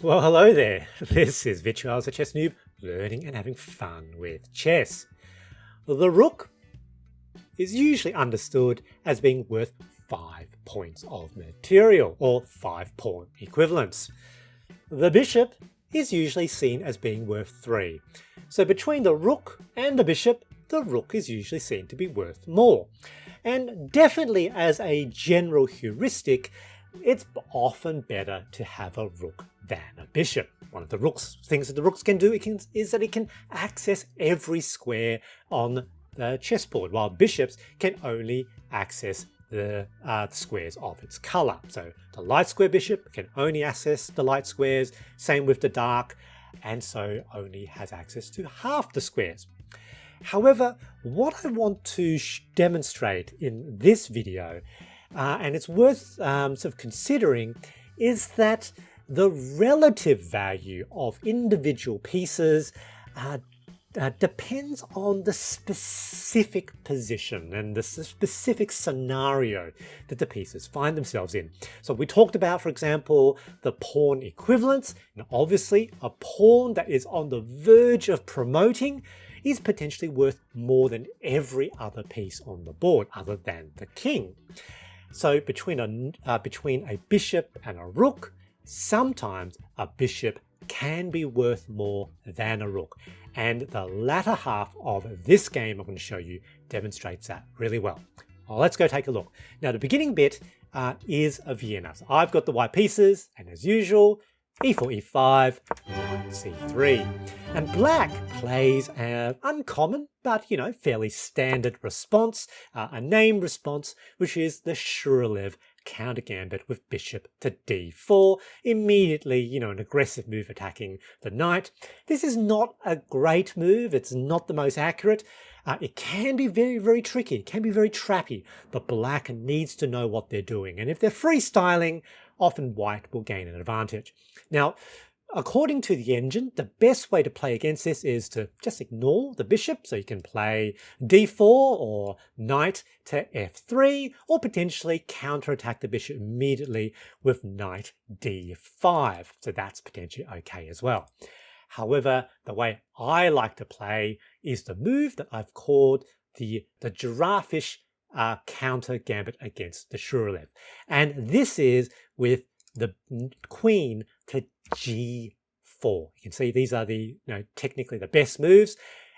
Well, hello there. This is Virtual the Chess Noob, learning and having fun with chess. The rook is usually understood as being worth 5 points of material, or 5 pawn equivalents. The bishop is usually seen as being worth 3. So between the rook and the rook is usually seen to be worth more. And definitely as a general heuristic, it's often better to have a rook than a bishop. One of the things that the rooks can do is that it can access every square on the chessboard, while bishops can only access the squares of its color. So the light square bishop can only access the light squares, same with the dark, and so only has access to half the squares. However, what I want to demonstrate in this video, and it's worth sort of considering, is that the relative value of individual pieces depends on the specific position and the specific scenario that the pieces find themselves in. So we talked about, for example, the pawn equivalents. Now, obviously, a pawn that is on the verge of promoting is potentially worth more than every other piece on the board other than the king. So between a bishop and a rook, sometimes a bishop can be worth more than a rook. And the latter half of this game I'm going to show you demonstrates that really well. Well, let's go take a look. Now the beginning bit is a Vienna. So I've got the white pieces, and as usual, e4, e5, knight c3. And black plays an uncommon, but fairly standard response, a named response, which is the Zhuravlev Countergambit with bishop to d4. Immediately, an aggressive move attacking the knight. This is not a great move. It's not the most accurate. It can be very, very tricky. It can be very trappy, but black needs to know what they're doing. And if they're freestyling, often white will gain an advantage. Now, according to the engine, the best way to play against this is to just ignore the bishop. So you can play d4 or knight to f3, or potentially counterattack the bishop immediately with knight d5. So that's potentially okay as well. However, the way I like to play is the move that I've called the Zhuravlev counter gambit against the Zhuravlev. And this is with the queen to g4. You can see these are the technically the best moves.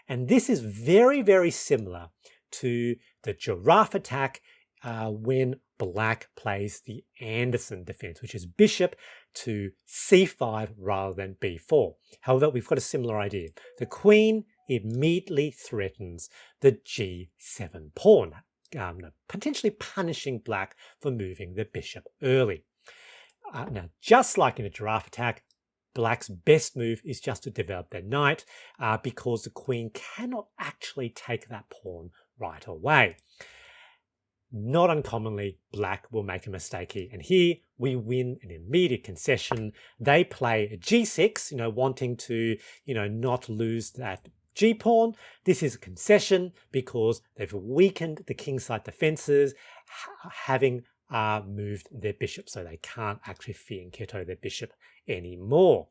And this is very, very similar to the giraffe attack when black plays the Anderson defense, which is bishop to c5 rather than b4. However, we've got a similar idea. The queen immediately threatens the g7 pawn, potentially punishing black for moving the bishop early. Now, just like in a giraffe attack, black's best move is just to develop their knight because the queen cannot actually take that pawn right away. Not uncommonly, black will make a mistake here. And here we win an immediate concession. They play g6, wanting to, not lose that g-pawn. This is a concession because they've weakened the kingside defenses, having moved their bishop, so they can't actually fianchetto their bishop anymore.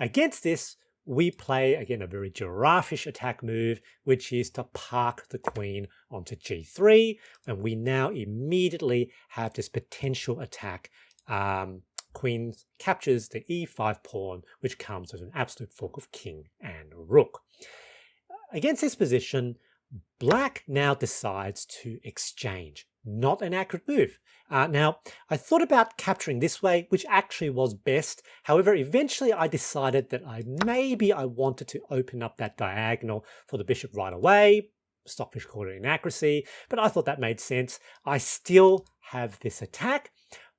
Against this, we play, again, a very giraffe-ish attack move, which is to park the queen onto g3, and we now immediately have this potential attack. Queen captures the e5 pawn, which comes with an absolute fork of king and rook. Against this position, black now decides to exchange. Not an accurate move. Now, I thought about capturing this way, which actually was best. However, eventually I decided that maybe I wanted to open up that diagonal for the bishop right away. Stockfish called it inaccuracy, but I thought that made sense. I still have this attack.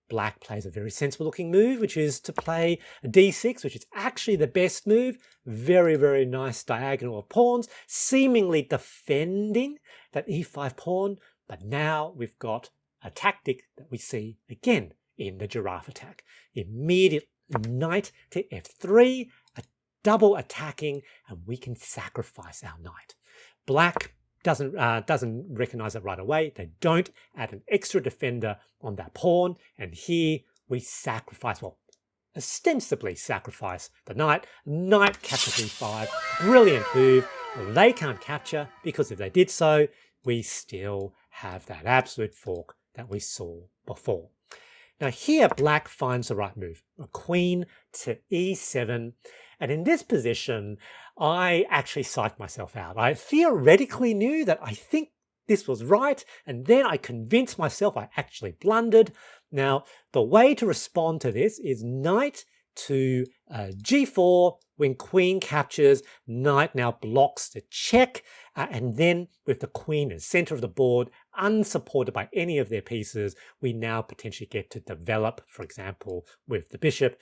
Black plays a very sensible looking move, which is to play d6, which is actually the best move. Very, very nice diagonal of pawns, seemingly defending that e5 pawn. But now we've got a tactic that we see again in the giraffe attack. Immediate knight to f3, a double attacking, and we can sacrifice our knight. Black doesn't recognize it right away. They don't add an extra defender on that pawn, and here we sacrifice, well, ostensibly sacrifice the knight. Knight captures e5. Brilliant move. They can't capture because if they did so, we still have that absolute fork that we saw before. Now here, black finds the right move. A queen to e7. And in this position, I actually psyched myself out. I theoretically knew that I think this was right, and then I convinced myself I actually blundered. Now, the way to respond to this is knight to g4. When queen captures, knight now blocks the check, and then with the queen in the center of the board, unsupported by any of their pieces, we now potentially get to develop, for example, with the bishop,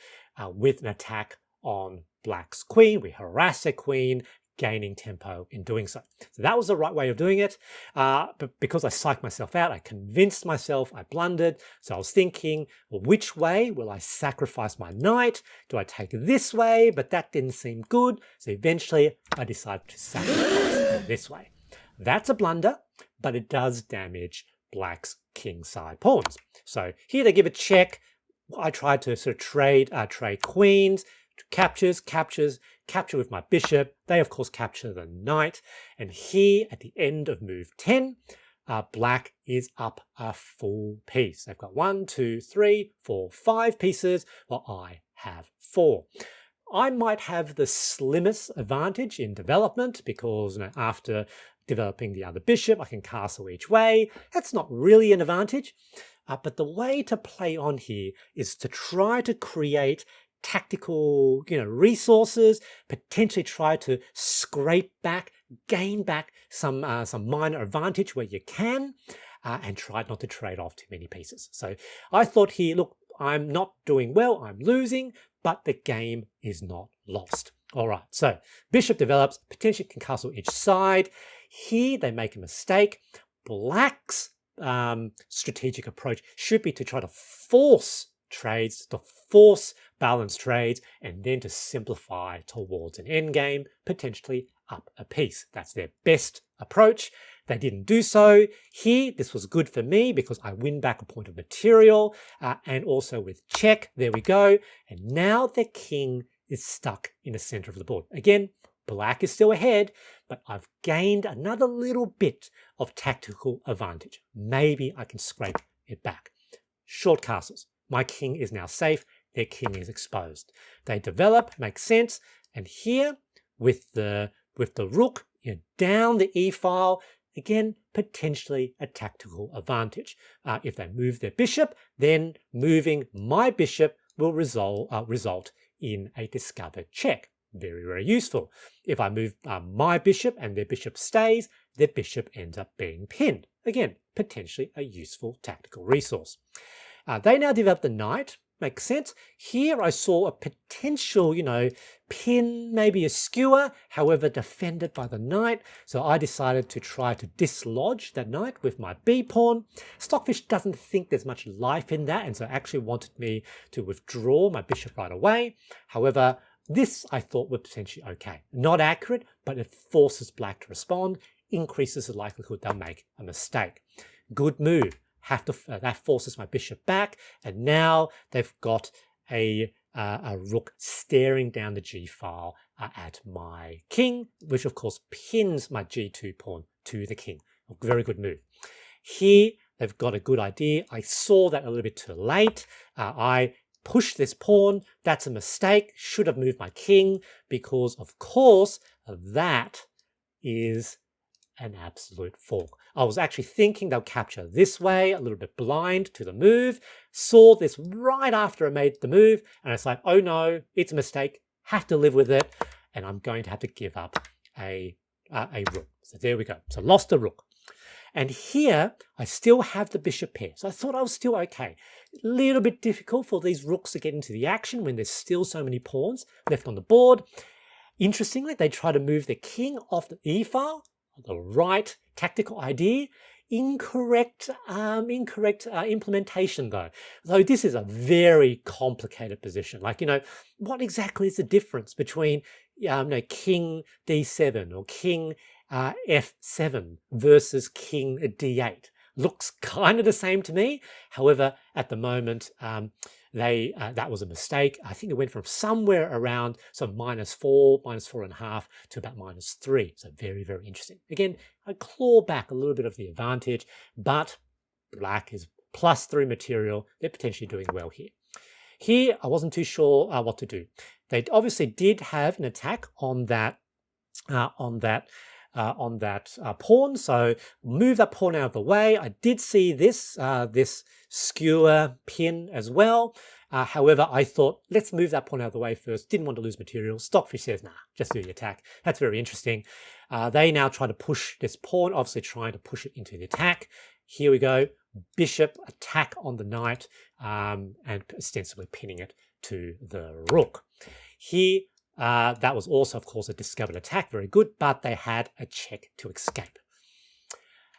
with an attack on black's queen. We harass their queen, gaining tempo in doing so. So that was the right way of doing it. But because I psyched myself out, I convinced myself I blundered. So I was thinking, well, which way will I sacrifice my knight? Do I take this way? But that didn't seem good. So eventually I decided to sacrifice this way. That's a blunder, but it does damage black's kingside pawns. So here they give a check. I tried to sort of trade queens, capture with my bishop. They, of course, capture the knight. And here, at the end of move 10, black is up a full piece. They've got 1, 2, 3, 4, 5 pieces, while I have 4. I might have the slimmest advantage in development because after developing the other bishop, I can castle each way. That's not really an advantage. But the way to play on here is to try to create tactical, resources, potentially try to scrape back, gain back some minor advantage where you can, and try not to trade off too many pieces. So I thought here, look, I'm not doing well, I'm losing, but the game is not lost. All right, so bishop develops, potentially can castle each side. Here they make a mistake. Black's strategic approach should be to try to force trades, to force balance trades, and then to simplify towards an endgame, potentially up a piece. That's their best approach. They didn't do so. Here, this was good for me because I win back a point of material, and also with check, there we go. And now the king is stuck in the center of the board. Again, black is still ahead, but I've gained another little bit of tactical advantage. Maybe I can scrape it back. Short castles. My king is now safe. Their king is exposed. They develop, makes sense. And here, with the rook, down the e-file, again, potentially a tactical advantage. If they move their bishop, then moving my bishop will result in a discovered check. Very, very useful. If I move my bishop and their bishop stays, their bishop ends up being pinned. Again, potentially a useful tactical resource. They now develop the knight. Makes sense. Here I saw a potential, pin, maybe a skewer, however defended by the knight. So I decided to try to dislodge that knight with my b-pawn. Stockfish doesn't think there's much life in that, and so actually wanted me to withdraw my bishop right away. However, this I thought was potentially okay. Not accurate, but it forces black to respond, increases the likelihood they'll make a mistake. Good move. That forces my bishop back, and now they've got a rook staring down the g-file at my king, which of course pins my g2 pawn to the king. A very good move. Here they've got a good idea. I saw that a little bit too late. I pushed this pawn. That's a mistake. Should have moved my king because of course that is an absolute fork. I was actually thinking they'll capture this way, a little bit blind to the move, saw this right after I made the move, and it's like, oh no, it's a mistake, have to live with it, and I'm going to have to give up a rook. So there we go. So lost the rook. And here, I still have the bishop pair. So I thought I was still okay. A little bit difficult for these rooks to get into the action when there's still so many pawns left on the board. Interestingly, they try to move the king off the e-file. The right tactical idea, incorrect implementation though. So this is a very complicated position. Like, what exactly is the difference between king d7 or king f7 versus king d8? Looks kind of the same to me. However, at the moment, that was a mistake. I think it went from somewhere around some -4, -4.5 to about -3. So very, very interesting. Again, I claw back a little bit of the advantage, but black is +3 material. They're potentially doing well here. Here, I wasn't too sure what to do. They obviously did have an attack on that pawn, so move that pawn out of the way. I did see this this skewer pin as well. However, I thought, let's move that pawn out of the way first. Didn't want to lose material. Stockfish says, nah, just do the attack. That's very interesting. They now try to push this pawn, obviously trying to push it into the attack. Here we go. Bishop attack on the knight, and ostensibly pinning it to the rook. Here, that was also, of course, a discovered attack. Very good, but they had a check to escape.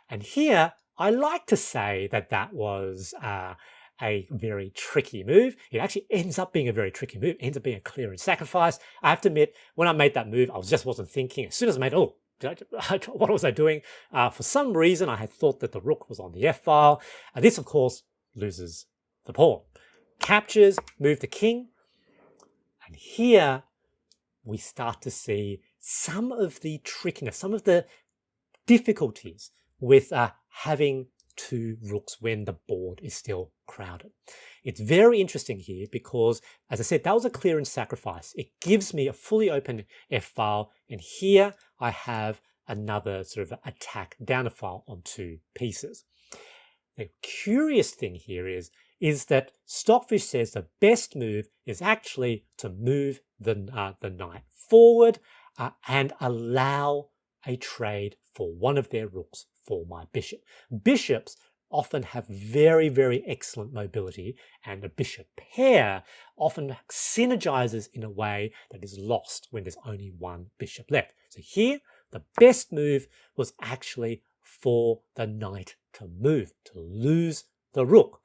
And here, I like to say that that was a very tricky move. It actually ends up being a very tricky move. It ends up being a clearance sacrifice. I have to admit, when I made that move, I just wasn't thinking. As soon as I made, what was I doing? For some reason, I had thought that the rook was on the f-file. This, of course, loses the pawn. Captures, move the king. And here, we start to see some of the trickiness, some of the difficulties with having two rooks when the board is still crowded. It's very interesting here because, as I said, that was a clearance sacrifice. It gives me a fully open f-file, and here I have another sort of attack down a file on two pieces. The curious thing here is that Stockfish says the best move is actually to move the knight forward and allow a trade for one of their rooks for my bishop. Bishops often have very, very excellent mobility, and a bishop pair often synergizes in a way that is lost when there's only one bishop left. So here, the best move was actually for the knight to move, to lose the rook.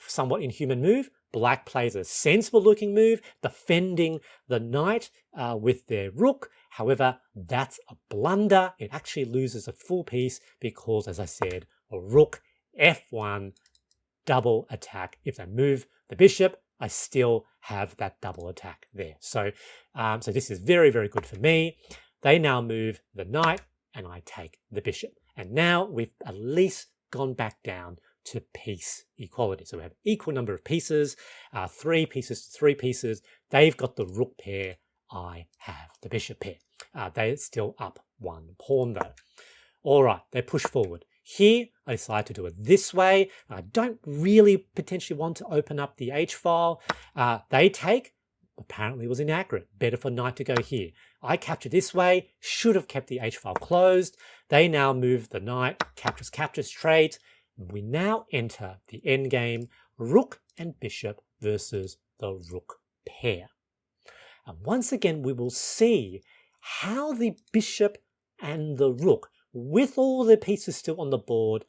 Somewhat inhuman move. Black plays a sensible looking move, defending the knight with their rook. However, that's a blunder. It actually loses a full piece because, as I said, a rook f1 double attack. If they move the bishop, I still have that double attack there. So, so this is very, very good for me. They now move the knight and I take the bishop. And now we've at least gone back down to piece equality. So we have equal number of pieces, 3 pieces to 3 pieces. They've got the rook pair. I have the bishop pair. They're still up 1 pawn though. All right, they push forward. Here, I decide to do it this way. I don't really potentially want to open up the h-file. They take, apparently was inaccurate. Better for knight to go here. I capture this way, should have kept the h-file closed. They now move the knight, captures trait. We now enter the endgame, rook and bishop versus the rook pair. And once again, we will see how the bishop and the rook, with all the pieces still on the board,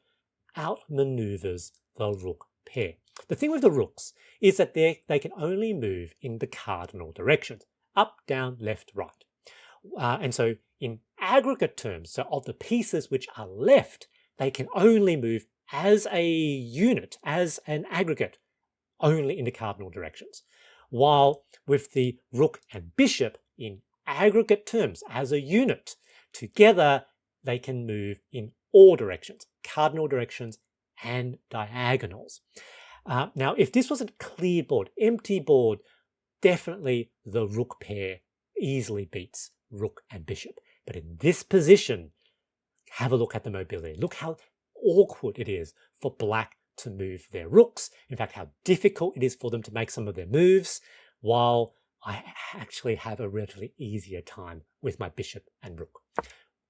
outmaneuvers the rook pair. The thing with the rooks is that they can only move in the cardinal directions, up, down, left, right. And so in aggregate terms, so of the pieces which are left, they can only move as a unit, as an aggregate, only in the cardinal directions. While with the rook and bishop, in aggregate terms, as a unit, together they can move in all directions, cardinal directions and diagonals. Now, if this was a clear board, empty board, definitely the rook pair easily beats rook and bishop. But in this position, have a look at the mobility. Look how awkward it is for black to move their rooks. In fact, how difficult it is for them to make some of their moves, while I actually have a relatively easier time with my bishop and rook.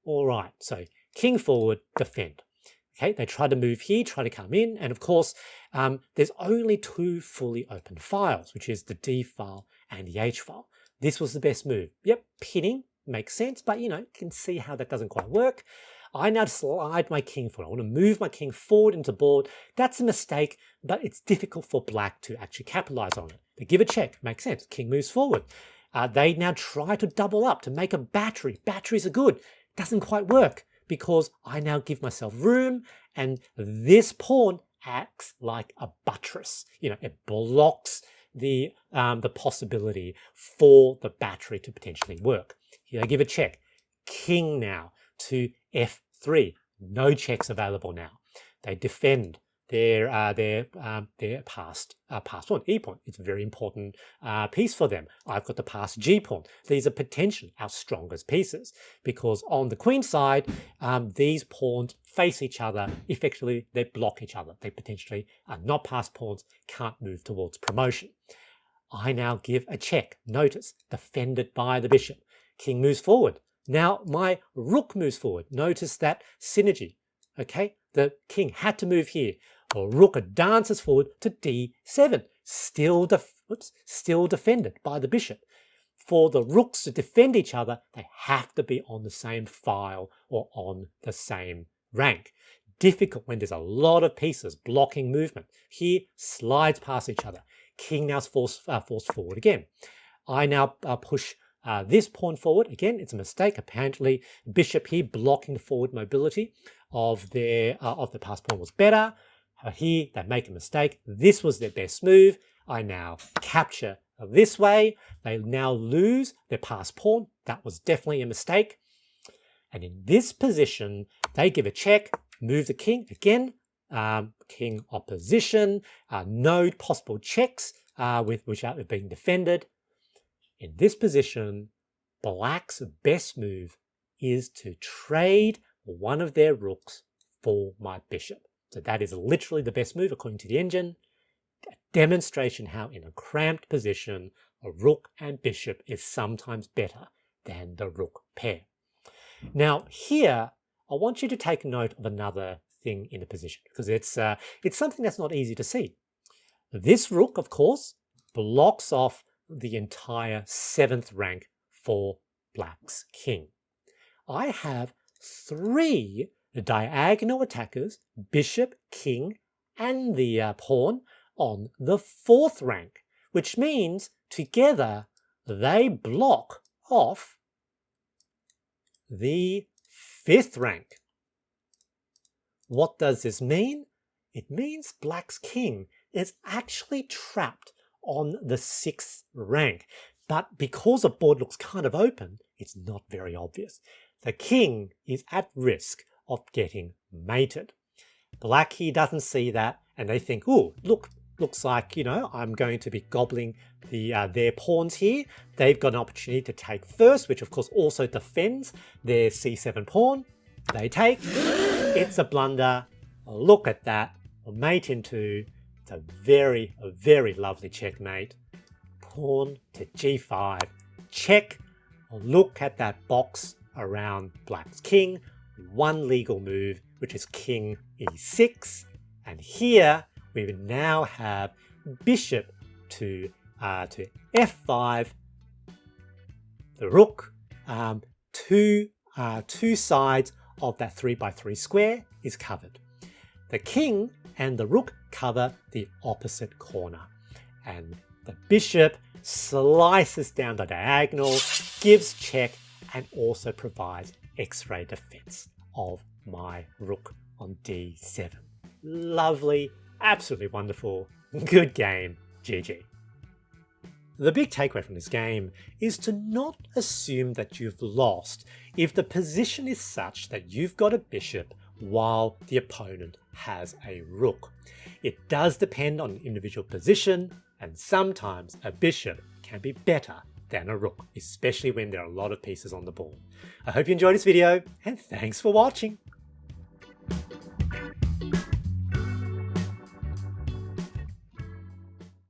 All right, so king forward, defend. Okay, they try to move here, try to come in, and of course, there's only 2 fully open files, which is the D file and the H file. This was the best move. Yep, pinning makes sense, but you can see how that doesn't quite work. I now slide my king forward. I want to move my king forward into board. That's a mistake, but it's difficult for black to actually capitalize on it. They give a check, makes sense. King moves forward. They now try to double up to make a battery. Batteries are good. Doesn't quite work because I now give myself room, and this pawn acts like a buttress. It blocks the possibility for the battery to potentially work. Here I give a check. King now to f3. No checks available now. They defend their passed pawn, e pawn. It's a very important piece for them. I've got the passed g pawn. These are potentially our strongest pieces because on the queen side, these pawns face each other. Effectively, they block each other. They potentially are not passed pawns, can't move towards promotion. I now give a check. Notice, defended by the bishop. King moves forward. Now my rook moves forward. Notice that synergy. Okay, the king had to move here. The rook dances forward to d7, still defended by the bishop. For the rooks to defend each other, they have to be on the same file or on the same rank. Difficult when there's a lot of pieces blocking movement. Here, slides past each other. King now is forced forward again. I now push this pawn forward. Again, it's a mistake. Apparently, bishop here blocking the forward mobility of the passed pawn was better. Here, they make a mistake. This was their best move. I now capture this way. They now lose their passed pawn. That was definitely a mistake. And in this position, they give a check, move the king again. King opposition, no possible checks without being defended. In this position, black's best move is to trade one of their rooks for my bishop. So that is literally the best move according to the engine. A demonstration how in a cramped position, a rook and bishop is sometimes better than the rook pair. Now here, I want you to take note of another thing in the position because it's something that's not easy to see. This rook, of course, blocks off the entire 7th rank for black's king. I have 3 diagonal attackers, bishop, king, and the pawn on the 4th rank, which means together they block off the 5th rank. What does this mean? It means black's king is actually trapped on the 6th rank. But because the board looks kind of open, it's not very obvious. The king is at risk of getting mated. Black here doesn't see that, and they think, oh, looks like, I'm going to be gobbling their pawns here. They've got an opportunity to take first, which of course also defends their c7 pawn. They take. It's a blunder. Look at that. Mate into. It's a very lovely checkmate. Pawn to g5. Check. Look at that box around black's king. One legal move, which is king e6. And here we now have bishop to f5. The rook. Two sides of that 3x3 square is covered. The king and the rook cover the opposite corner. And the bishop slices down the diagonal, gives check, and also provides X-ray defense of my rook on d7. Lovely, absolutely wonderful, good game, GG. The big takeaway from this game is to not assume that you've lost if the position is such that you've got a bishop while the opponent has a rook. It does depend on the individual position, and sometimes a bishop can be better than a rook, especially when there are a lot of pieces on the board. I hope you enjoyed this video, and thanks for watching.